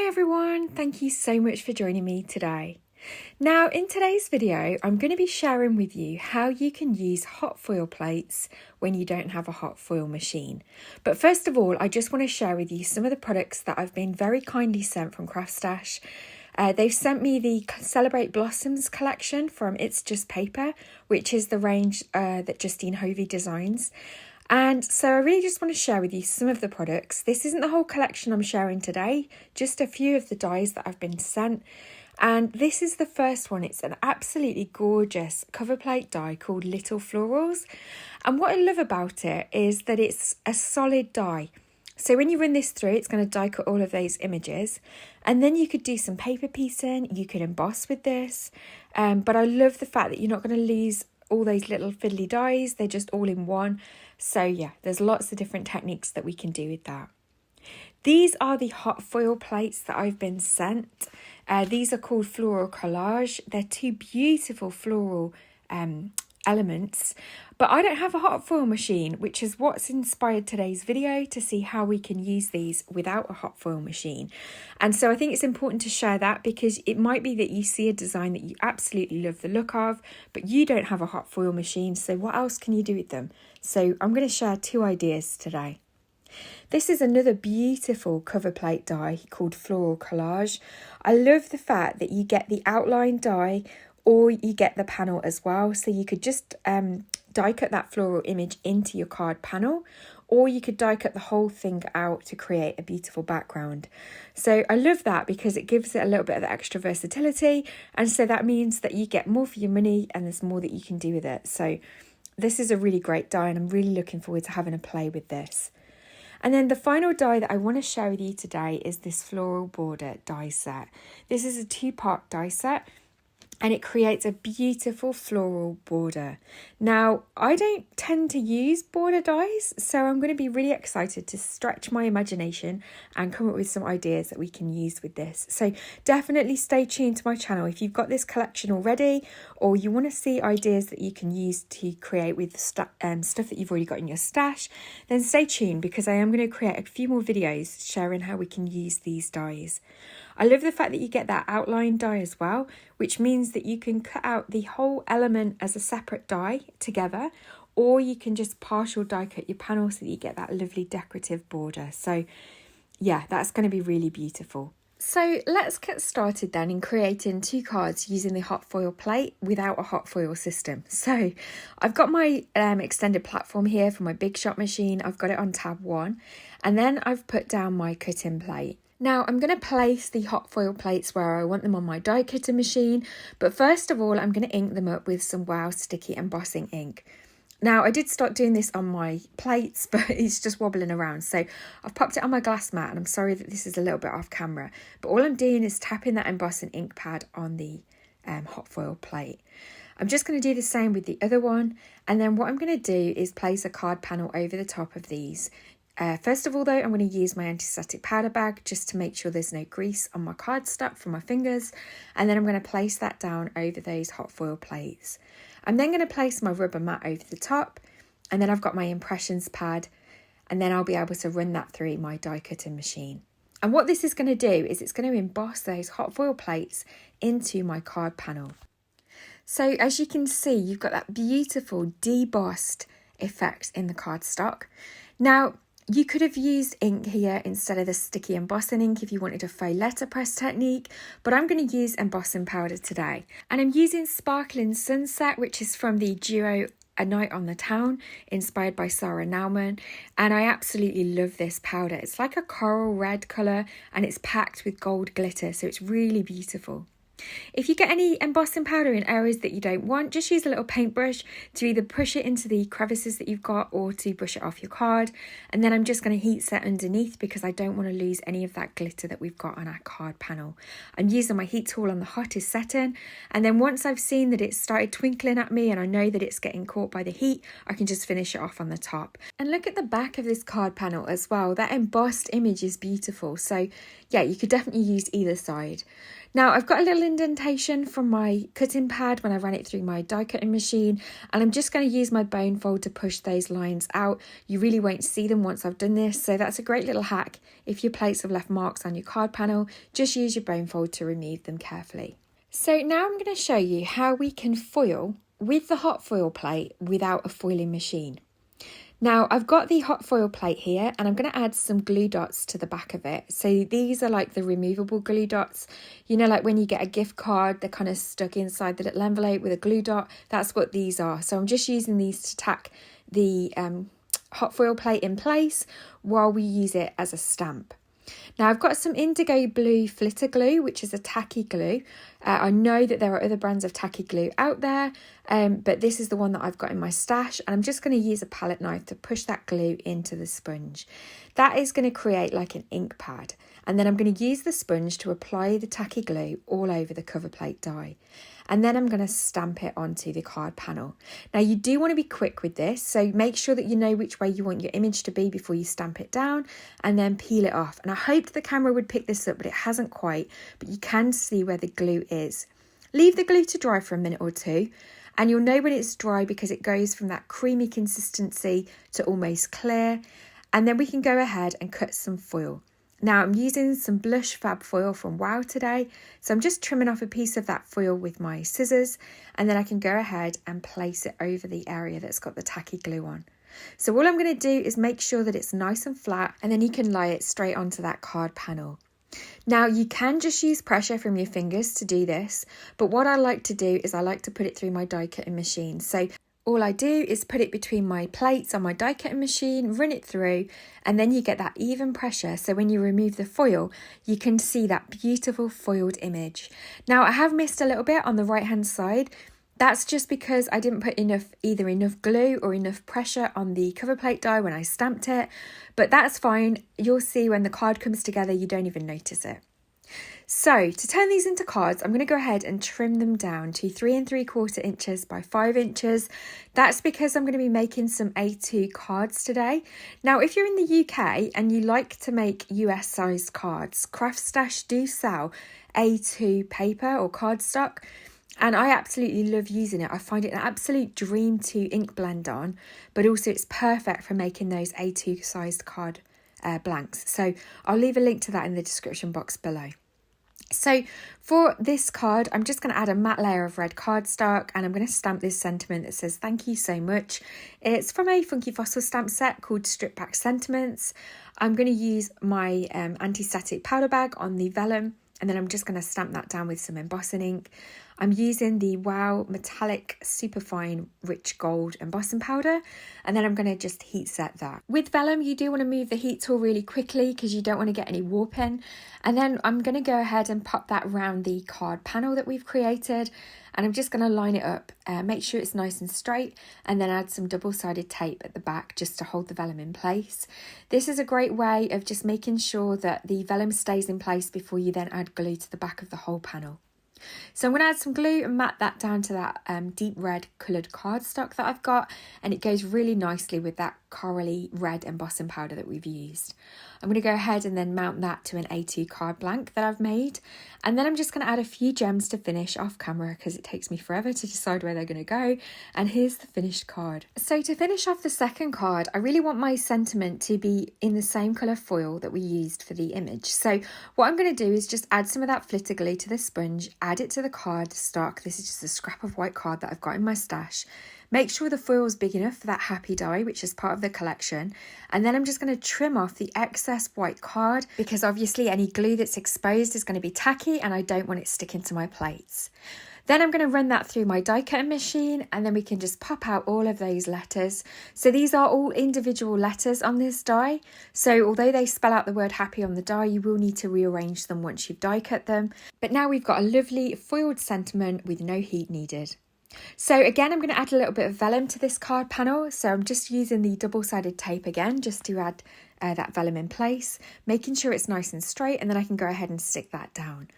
Hi everyone, thank you so much for joining me today. Now in today's video, I'm going to be sharing with you how you can use hot foil plates when you don't have a hot foil machine. But first of all, I just want to share with you some of the products that I've been very kindly sent from Craftstash. They've sent me the Celebrate Blossoms collection from It's Just Paper, which is the range that Justine Hovey designs. And so I really just want to share with you some of the products. This isn't the whole collection I'm sharing today, just a few of the dies that I've been sent. And this is the first one. It's an absolutely gorgeous cover plate die called Little Florals. And what I love about it is that it's a solid die. So when you run this through, it's going to die cut all of those images. And then you could do some paper piecing, you could emboss with this. But I love the fact that you're not going to lose all those little fiddly dies, they're just all in one. So yeah, there's lots of different techniques that we can do with that. These are the hot foil plates that I've been sent. These are called Floral Collage. They're two beautiful floral elements, but I don't have a hot foil machine, which is what's inspired today's video to see how we can use these without a hot foil machine. And so I think it's important to share that because it might be that you see a design that you absolutely love the look of, but you don't have a hot foil machine. So what else can you do with them? So I'm going to share two ideas today. This is another beautiful cover plate die called Floral Collage. I love the fact that you get the outline die or you get the panel as well. So you could just die cut that floral image into your card panel, or you could die cut the whole thing out to create a beautiful background. So I love that because it gives it a little bit of extra versatility. And so that means that you get more for your money and there's more that you can do with it. So this is a really great die and I'm really looking forward to having a play with this. And then the final die that I want to share with you today is this floral border die set. This is a 2-part die set and it creates a beautiful floral border. Now, I don't tend to use border dies, so I'm going to be really excited to stretch my imagination and come up with some ideas that we can use with this. So definitely stay tuned to my channel if you've got this collection already or you want to see ideas that you can use to create with stuff that you've already got in your stash, then stay tuned because I am going to create a few more videos sharing how we can use these dies. I love the fact that you get that outline die as well, which means that you can cut out the whole element as a separate die together, or you can just partial die cut your panel so that you get that lovely decorative border. So yeah, that's going to be really beautiful. So let's get started then in creating 2 cards using the hot foil plate without a hot foil system. So I've got my extended platform here for my Big Shot machine. I've got it on tab 1 and then I've put down my cutting plate. Now I'm going to place the hot foil plates where I want them on my die cutter machine, but first of all I'm going to ink them up with some Wow Sticky Embossing ink. Now I did start doing this on my plates, but it's just wobbling around, so I've popped it on my glass mat and I'm sorry that this is a little bit off camera, but all I'm doing is tapping that embossing ink pad on the hot foil plate. I'm just going to do the same with the other one, and then what I'm going to do is place a card panel over the top of these. First of all though, I'm going to use my anti-static powder bag just to make sure there's no grease on my cardstock from my fingers, and then I'm going to place that down over those hot foil plates. I'm then going to place my rubber mat over the top, and then I've got my impressions pad, and then I'll be able to run that through my die cutting machine. And what this is going to do is it's going to emboss those hot foil plates into my card panel. So as you can see, you've got that beautiful debossed effect in the cardstock. Now, you could have used ink here instead of the sticky embossing ink if you wanted a faux letterpress technique, but I'm going to use embossing powder today. And I'm using Sparkling Sunset, which is from the duo A Night on the Town, inspired by Sarah Naumann. And I absolutely love this powder. It's like a coral red colour and it's packed with gold glitter, so it's really beautiful. If you get any embossing powder in areas that you don't want, just use a little paintbrush to either push it into the crevices that you've got or to brush it off your card. And then I'm just going to heat set underneath because I don't want to lose any of that glitter that we've got on our card panel. I'm using my heat tool on the hottest setting, and then once I've seen that it's started twinkling at me and I know that it's getting caught by the heat, I can just finish it off on the top. And look at the back of this card panel as well. That embossed image is beautiful. So yeah, you could definitely use either side. Now I've got a little indentation from my cutting pad when I ran it through my die cutting machine, and I'm just going to use my bone fold to push those lines out. You really won't see them once I've done this, so that's a great little hack. If your plates have left marks on your card panel, just use your bone fold to remove them carefully. So now I'm going to show you how we can foil with the hot foil plate without a foiling machine. Now I've got the hot foil plate here, and I'm going to add some glue dots to the back of it. So these are like the removable glue dots. You know, like when you get a gift card, they're kind of stuck inside the little envelope with a glue dot. That's what these are. So I'm just using these to tack the hot foil plate in place while we use it as a stamp. Now I've got some indigo blue flitter glue, which is a tacky glue. I know that there are other brands of tacky glue out there, but this is the one that I've got in my stash, and I'm just going to use a palette knife to push that glue into the sponge. That is going to create like an ink pad, and then I'm going to use the sponge to apply the tacky glue all over the cover plate die. And then I'm going to stamp it onto the card panel. Now you do want to be quick with this, so make sure that you know which way you want your image to be before you stamp it down, and then peel it off. And I hoped the camera would pick this up, but it hasn't quite, but you can see where the glue is. Leave the glue to dry for a minute or two, and you'll know when it's dry because it goes from that creamy consistency to almost clear. And then we can go ahead and cut some foil. Now I'm using some blush Fab Foil from Wow today, so I'm just trimming off a piece of that foil with my scissors, and then I can go ahead and place it over the area that's got the tacky glue on. So all I'm going to do is make sure that it's nice and flat, and then you can lay it straight onto that card panel. Now you can just use pressure from your fingers to do this, but what I like to do is I like to put it through my die cutting machine. So all I do is put it between my plates on my die cutting machine, run it through, and then you get that even pressure. So when you remove the foil, you can see that beautiful foiled image. Now I have missed a little bit on the right hand side. That's just because I didn't put either enough glue or enough pressure on the cover plate die when I stamped it, but that's fine. You'll see when the card comes together, you don't even notice it. So to turn these into cards, I'm going to go ahead and trim them down to 3 3/4 inches by 5 inches. That's because I'm going to be making some A2 cards today. Now, if you're in the UK and you like to make US sized cards, Craftstash do sell A2 paper or cardstock, and I absolutely love using it. I find it an absolute dream to ink blend on, but also it's perfect for making those A2 sized card blanks. So I'll leave a link to that in the description box below. So for this card, I'm just going to add a matte layer of red cardstock, and I'm going to stamp this sentiment that says thank you so much. It's from a Funky Fossil stamp set called Strip Back Sentiments. I'm going to use my anti-static powder bag on the vellum, and then I'm just going to stamp that down with some embossing ink. I'm using the Wow Metallic Superfine Rich Gold embossing powder, and then I'm going to just heat set that. With vellum, you do want to move the heat tool really quickly because you don't want to get any warping. And then I'm going to go ahead and pop that around the card panel that we've created, and I'm just going to line it up, make sure it's nice and straight, and then add some double-sided tape at the back just to hold the vellum in place. This is a great way of just making sure that the vellum stays in place before you then add glue to the back of the whole panel. So I'm going to add some glue and mat that down to that deep red coloured cardstock that I've got, and it goes really nicely with that corally red embossing powder that we've used. I'm going to go ahead and then mount that to an A2 card blank that I've made, and then I'm just going to add a few gems to finish off camera because it takes me forever to decide where they're going to go. And here's the finished card. So to finish off the second card, I really want my sentiment to be in the same colour foil that we used for the image. So what I'm going to do is just add some of that flitter glue to the sponge, add it to the card stock. This is just a scrap of white card that I've got in my stash. Make sure the foil is big enough for that happy die, which is part of the collection. And then I'm just going to trim off the excess white card because obviously any glue that's exposed is going to be tacky and I don't want it sticking to my plates. Then I'm going to run that through my die cutting machine, and then we can just pop out all of those letters. So these are all individual letters on this die. So although they spell out the word happy on the die, you will need to rearrange them once you've die cut them. But now we've got a lovely foiled sentiment with no heat needed. So again, I'm going to add a little bit of vellum to this card panel. So I'm just using the double-sided tape again, just to add that vellum in place, making sure it's nice and straight, and then I can go ahead and stick that down.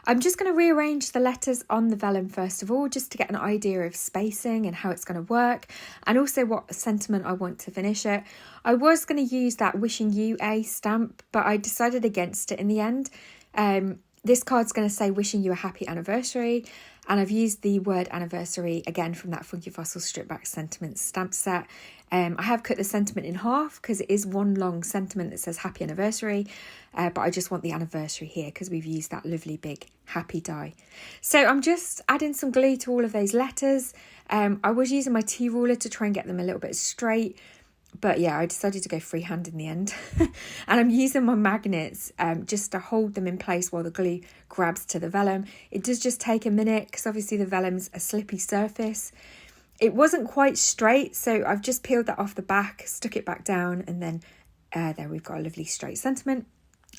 I'm just going to rearrange the letters on the vellum first of all, just to get an idea of spacing and how it's going to work, and also what sentiment I want to finish it. I was going to use that Wishing You A stamp, but I decided against it in the end. This card's going to say wishing you a happy anniversary, and I've used the word anniversary again from that Funky Fossil Strip Back Sentiment stamp set. I have cut the sentiment in half because it is one long sentiment that says happy anniversary, but I just want the anniversary here because we've used that lovely big happy die. So I'm just adding some glue to all of those letters. I was using my T-ruler to try and get them a little bit straight, but yeah, I decided to go freehand in the end. And I'm using my magnets just to hold them in place while the glue grabs to the vellum. It does just take a minute because obviously the vellum's a slippy surface. It wasn't quite straight, so I've just peeled that off the back, stuck it back down, and then there we've got a lovely straight sentiment.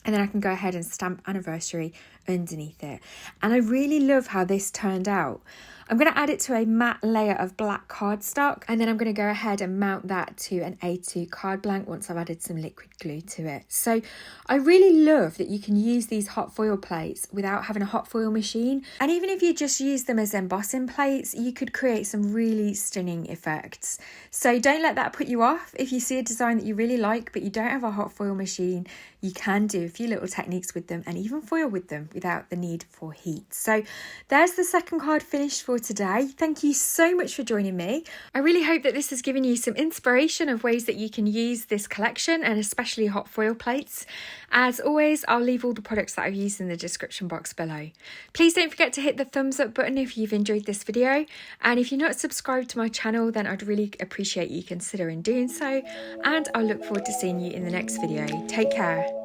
And then I can go ahead and stamp anniversary underneath it. And I really love how this turned out. I'm going to add it to a matte layer of black cardstock, and then I'm going to go ahead and mount that to an A2 card blank once I've added some liquid glue to it. So I really love that you can use these hot foil plates without having a hot foil machine. And even if you just use them as embossing plates, you could create some really stunning effects. So don't let that put you off. If you see a design that you really like, but you don't have a hot foil machine, you can do a few little techniques with them and even foil with them without the need for heat. So there's the second card finished for today. Thank you so much for joining me. I really hope that this has given you some inspiration of ways that you can use this collection, and especially hot foil plates. As always, I'll leave all the products that I've used in the description box below. Please don't forget to hit the thumbs up button if you've enjoyed this video, and if you're not subscribed to my channel, then I'd really appreciate you considering doing so, and I'll look forward to seeing you in the next video. Take care.